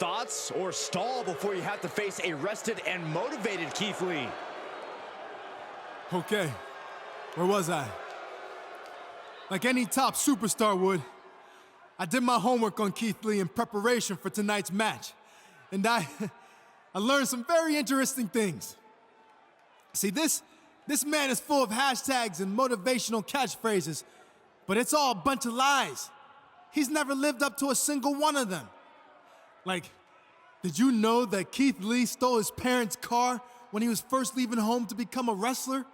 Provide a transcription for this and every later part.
thoughts or stall before you have to face a rested and motivated Keith Lee. Okay, where was I? Like any top superstar would, I did my homework on Keith Lee in preparation for tonight's match. And I learned some very interesting things. See, this man is full of hashtags and motivational catchphrases, but it's all a bunch of lies. He's never lived up to a single one of them. Like, did you know that Keith Lee stole his parents' car when he was first leaving home to become a wrestler?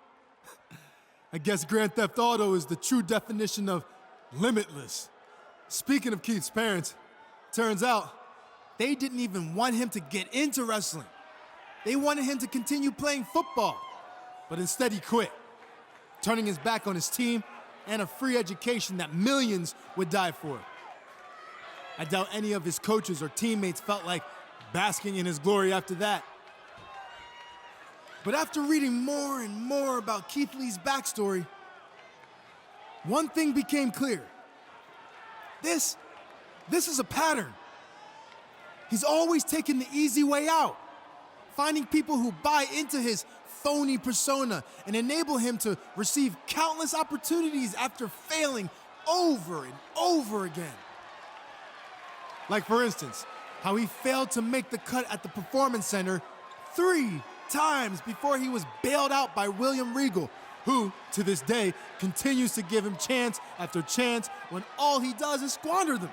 I guess Grand Theft Auto is the true definition of limitless. Speaking of Keith's parents, turns out they didn't even want him to get into wrestling. They wanted him to continue playing football, but instead he quit, turning his back on his team and a free education that millions would die for. I doubt any of his coaches or teammates felt like basking in his glory after that. But after reading more and more about Keith Lee's backstory, one thing became clear. This is a pattern. He's always taken the easy way out, finding people who buy into his phony persona and enable him to receive countless opportunities after failing over and over again. Like, for instance, how he failed to make the cut at the Performance Center 3 times before he was bailed out by William Regal, who, to this day, continues to give him chance after chance when all he does is squander them.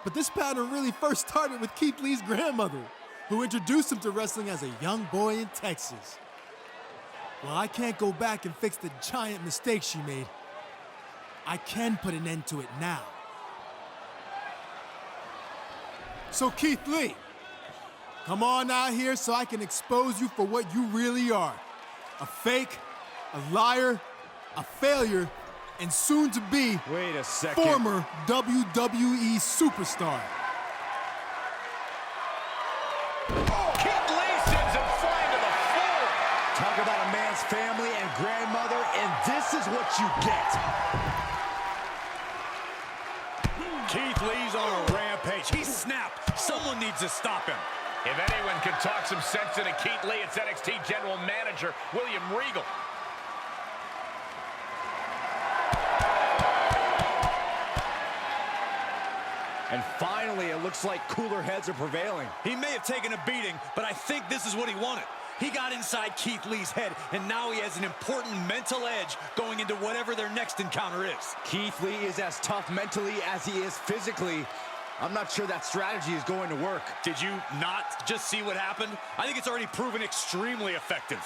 But this pattern really first started with Keith Lee's grandmother, who introduced him to wrestling as a young boy in Texas. Well, I can't go back and fix the giant mistake she made. I can put an end to it now. So Keith Lee, come on out here so I can expose you for what you really are. A fake, a liar, a failure, and soon to be Wait a second. former WWE superstar. Keith Lee sends him flying to the floor. Talk about a man's family and grandmother, and this is what you get. Keith Lee's on a rampage. He snapped. Someone needs to stop him. If anyone can talk some sense into Keith Lee, it's NXT General Manager William Regal. And finally, it looks like cooler heads are prevailing. He may have taken a beating, but I think this is what he wanted. He got inside Keith Lee's head, and now he has an important mental edge going into whatever their next encounter is. Keith Lee is as tough mentally as he is physically. I'm not sure that strategy is going to work. Did you not just see what happened? I think it's already proven extremely effective.